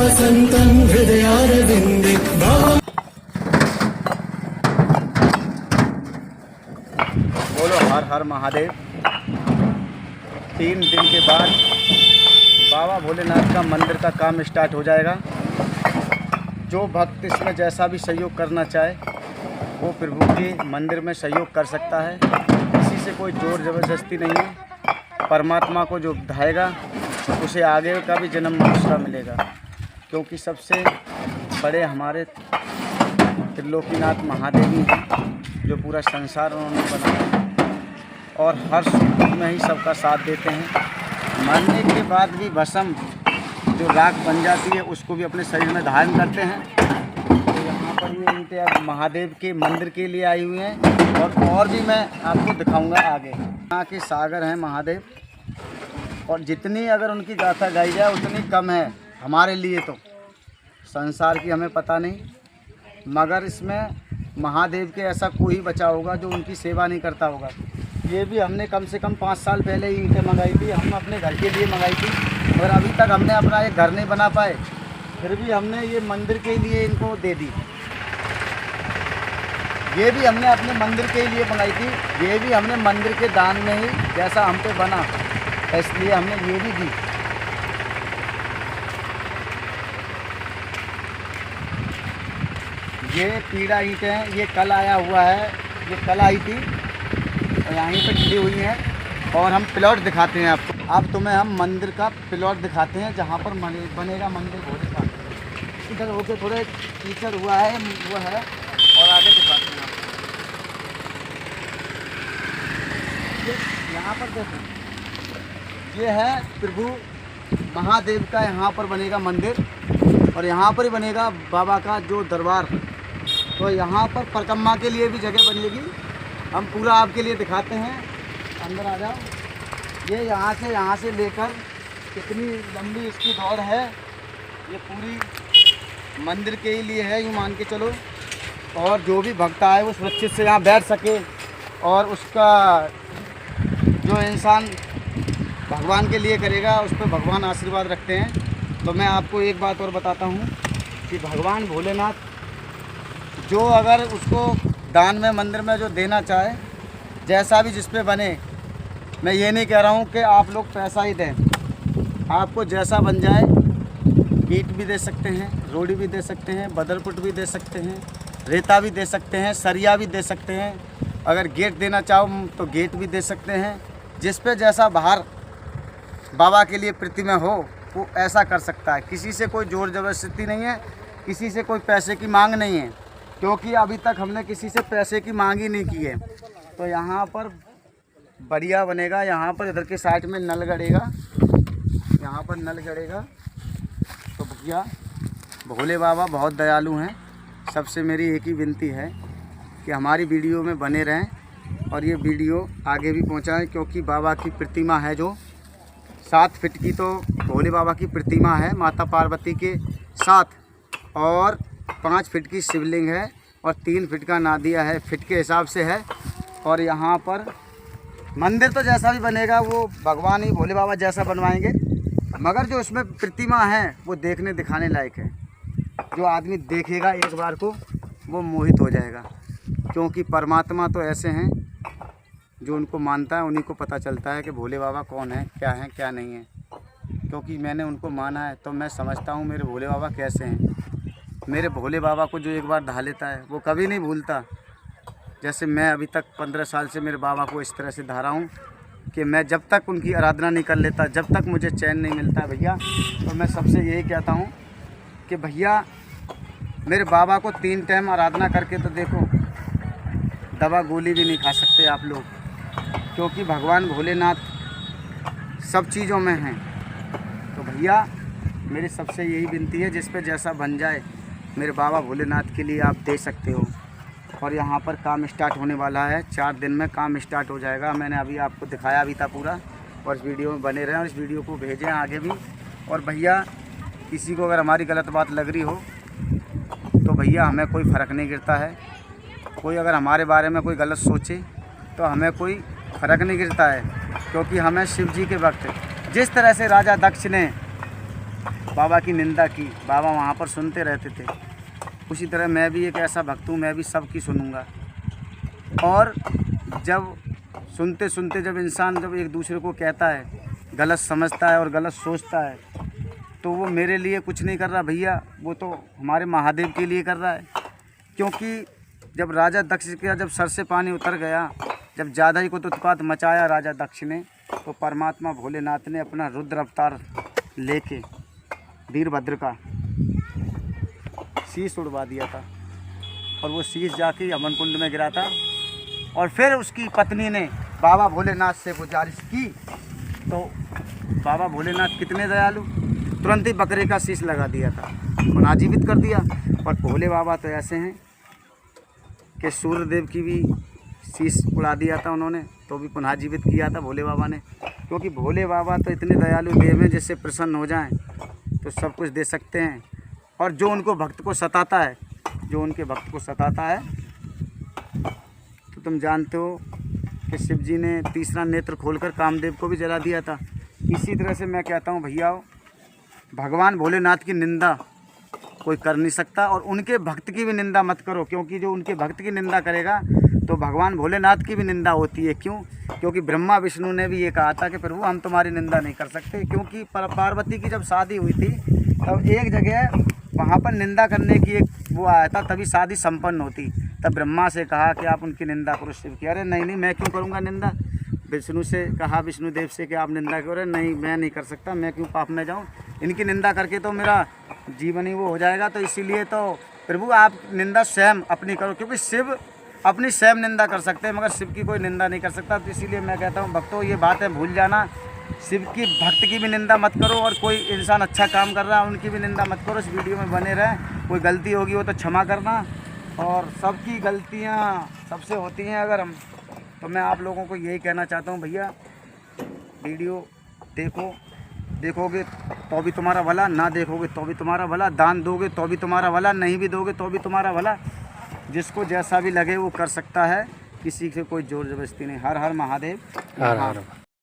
संतं हृदयारविन्दे बोलो हर हर महादेव। 3 दिन के बाद बाबा भोलेनाथ का मंदिर का काम स्टार्ट हो जाएगा। जो भक्त इसमें जैसा भी सहयोग करना चाहे वो प्रभु के मंदिर में सहयोग कर सकता है। किसी से कोई जोर ज़बरदस्ती नहीं है। परमात्मा को जो धाएगा उसे आगे का भी जन्म दूसरा मिलेगा, क्योंकि सबसे बड़े हमारे त्रिलोकीनाथ महादेव ही हैं, जो पूरा संसार उन्होंने बनाया और हर सुख में ही सबका साथ देते हैं। मरने के बाद भी भस्म जो राख बन जाती है उसको भी अपने शरीर में धारण करते हैं। तो यहाँ पर ये ईंटें अब महादेव के मंदिर के लिए आई हुई हैं और भी मैं आपको दिखाऊंगा आगे। यहाँ के सागर हैं महादेव, और जितनी अगर उनकी गाथा गाई जाए उतनी कम है हमारे लिए। तो संसार की हमें पता नहीं, मगर इसमें महादेव के ऐसा कोई बचा होगा जो उनकी सेवा नहीं करता होगा। ये भी हमने कम से कम 5 साल पहले ही ईंटें मंगाई थी, हम अपने घर के लिए मंगाई थी, और अभी तक हमने अपना एक घर नहीं बना पाए, फिर भी हमने ये मंदिर के लिए इनको दे दी। ये भी हमने अपने मंदिर के लिए मंगाई थी, ये भी हमने मंदिर के दान में ही जैसा हम पे बना इसलिए हमने ये भी दी। ये पीड़ा ईंटें हैं, ये कल आया हुआ है, ये कल आई थी और यहीं पे खिली हुई हैं। और हम प्लॉट दिखाते हैं आपको। अब तुम्हें हम मंदिर का प्लॉट दिखाते हैं जहाँ पर बनेगा मंदिर भोले का। इधर होके थोड़े कीचड़ हुआ है वो है, और आगे दिखाते हैं आपको। यहाँ पर देखो, ये है प्रभु महादेव का यहाँ पर बनेगा मंदिर, और यहाँ पर ही बनेगा बाबा का जो दरबार। तो यहाँ पर परिक्रमा के लिए भी जगह बनेगी, हम पूरा आपके लिए दिखाते हैं। अंदर आ जाओ। ये यहाँ से लेकर कितनी लंबी इसकी दौड़ है, ये पूरी मंदिर के ही लिए है, यूँ मान के चलो। और जो भी भक्त आए वो सुरक्षित से यहाँ बैठ सके, और उसका जो इंसान भगवान के लिए करेगा उस पर भगवान आशीर्वाद रखते हैं। तो मैं आपको एक बात और बताता हूँ कि भगवान भोलेनाथ जो अगर उसको दान में मंदिर में जो देना चाहे, जैसा भी जिस पे बने, मैं ये नहीं कह रहा हूँ कि आप लोग पैसा ही दें, आपको जैसा बन जाए, ईंट भी दे सकते हैं, रोड़ी भी दे सकते हैं, बदरपुट भी दे सकते हैं, रेता भी दे सकते हैं, सरिया भी दे सकते हैं, अगर गेट देना चाहो तो गेट भी दे सकते हैं। जिस पे जैसा बाहर बाबा के लिए प्रतिमा हो वो ऐसा कर सकता है। किसी से कोई जोर ज़बरदस्ती नहीं है, किसी से कोई पैसे की मांग नहीं है, क्योंकि अभी तक हमने किसी से पैसे की मांग ही नहीं की है। तो यहाँ पर बढ़िया बनेगा। यहाँ पर इधर के साइड में नल गड़ेगा, यहाँ पर नल गड़ेगा। तो भैया भोले बाबा बहुत दयालु हैं। सबसे मेरी एक ही विनती है कि हमारी वीडियो में बने रहें और ये वीडियो आगे भी पहुँचाएँ, क्योंकि बाबा की प्रतिमा है जो 7 फीट की, तो भोले बाबा की प्रतिमा है माता पार्वती के साथ, और 5 फीट की शिवलिंग है, और 3 फीट का नादिया है, फीट के हिसाब से है। और यहाँ पर मंदिर तो जैसा भी बनेगा वो भगवान ही भोले बाबा जैसा बनवाएंगे, मगर जो उसमें प्रतिमा है वो देखने दिखाने लायक है। जो आदमी देखेगा एक बार को वो मोहित हो जाएगा, क्योंकि परमात्मा तो ऐसे हैं जो उनको मानता है उन्हीं को पता चलता है कि भोले बाबा कौन है, क्या नहीं है। क्योंकि मैंने उनको माना है तो मैं समझता हूँ मेरे भोले बाबा कैसे हैं। मेरे भोले बाबा को जो एक बार ढा लेता है वो कभी नहीं भूलता। जैसे मैं अभी तक 15 साल से मेरे बाबा को इस तरह से ढा रहा हूँ कि मैं जब तक उनकी आराधना नहीं कर लेता, जब तक मुझे चैन नहीं मिलता है भैया, तो मैं सबसे यही कहता हूँ कि भैया मेरे बाबा को 3 टाइम आराधना करके तो देखो, दवा गोली भी नहीं खा सकते आप लोग, क्योंकि भगवान भोलेनाथ सब चीज़ों में हैं। तो भैया मेरी सबसे यही विनती है, जिस पे जैसा बन जाए मेरे बाबा भोलेनाथ के लिए आप दे सकते हो। और यहाँ पर काम स्टार्ट होने वाला है, 4 दिन में काम स्टार्ट हो जाएगा। मैंने अभी आपको दिखाया भी था पूरा, और इस वीडियो में बने रहें और इस वीडियो को भेजें आगे भी। और भैया किसी को अगर हमारी गलत बात लग रही हो तो भैया हमें कोई फ़र्क नहीं गिरता है। कोई अगर हमारे बारे में कोई गलत सोचे तो हमें कोई फ़र्क नहीं गिरता है, क्योंकि हमें शिव जी के वक्त जिस तरह से राजा दक्ष ने बाबा की निंदा की, बाबा वहाँ पर सुनते रहते थे। उसी तरह मैं भी एक ऐसा भक्त हूँ, मैं भी सबकी सुनूंगा। और जब सुनते सुनते जब इंसान जब एक दूसरे को कहता है, गलत समझता है और गलत सोचता है, तो वो मेरे लिए कुछ नहीं कर रहा भैया, वो तो हमारे महादेव के लिए कर रहा है। क्योंकि जब राजा दक्ष का जब सर से पानी उतर गया, जब ज़्यादा ही को तो उत्पात मचाया राजा दक्ष ने, तो परमात्मा भोलेनाथ ने अपना रुद्र अवतार लेके वीरभद्र का शीश उड़वा दिया था। और वो शीश जाके अमन कुंड में गिरा था। और फिर उसकी पत्नी ने बाबा भोलेनाथ से गुजारिश की, तो बाबा भोलेनाथ कितने दयालु, तुरंत ही बकरे का शीश लगा दिया था, पुनर्जीवित कर दिया। और भोले बाबा तो ऐसे हैं कि सूर्यदेव की भी शीश उड़ा दिया था उन्होंने, तो भी पुनर्जीवित किया था भोले बाबा ने। क्योंकि भोले बाबा तो इतने दयालु देव हैं, जिससे प्रसन्न हो जाएं तो सब कुछ दे सकते हैं। और जो उनको भक्त को सताता है, जो उनके भक्त को सताता है, तो तुम जानते हो कि शिव जी ने तीसरा नेत्र खोलकर कामदेव को भी जला दिया था। इसी तरह से मैं कहता हूँ भैया, भगवान भोलेनाथ की निंदा कोई कर नहीं सकता, और उनके भक्त की भी निंदा मत करो। क्योंकि जो उनके भक्त की निंदा करेगा तो भगवान भोलेनाथ की भी निंदा होती है। क्यों? क्योंकि ब्रह्मा विष्णु ने भी ये कहा था कि प्रभु हम तुम्हारी निंदा नहीं कर सकते। क्योंकि पार्वती की जब शादी हुई थी, तब एक जगह वहाँ पर निंदा करने की एक वो आया था, तभी शादी संपन्न होती। तब ब्रह्मा से कहा कि आप उनकी निंदा करो। शिव की, अरे नहीं मैं क्यों करूँगा निंदा। विष्णु से कहा, विष्णुदेव से कि आप निंदा करो। नहीं मैं नहीं कर सकता, मैं क्यों पाप में जाऊँ, इनकी निंदा करके तो मेरा जीवन ही वो हो जाएगा। तो इसीलिए तो प्रभु आप निंदा स्वयं अपनी करो। क्योंकि शिव अपनी स्वयं निंदा कर सकते हैं, मगर शिव की कोई निंदा नहीं कर सकता। तो इसीलिए मैं कहता हूँ भक्तों, ये बातें भूल जाना, शिव की भक्त की भी निंदा मत करो, और कोई इंसान अच्छा काम कर रहा है उनकी भी निंदा मत करो। इस वीडियो में बने रहें। कोई गलती होगी वो तो क्षमा करना, और सबकी गलतियाँ सबसे होती हैं। अगर हम तो मैं आप लोगों को यही कहना चाहता हूँ भैया, वीडियो देखोगे तो भी तुम्हारा भला, ना देखोगे तो भी तुम्हारा भला, दान दोगे तो भी तुम्हारा भला, नहीं भी दोगे तो भी तुम्हारा भला। जिसको जैसा भी लगे वो कर सकता है, किसी से कोई जोर जबरदस्ती नहीं। हर हर महादेव। हर हर।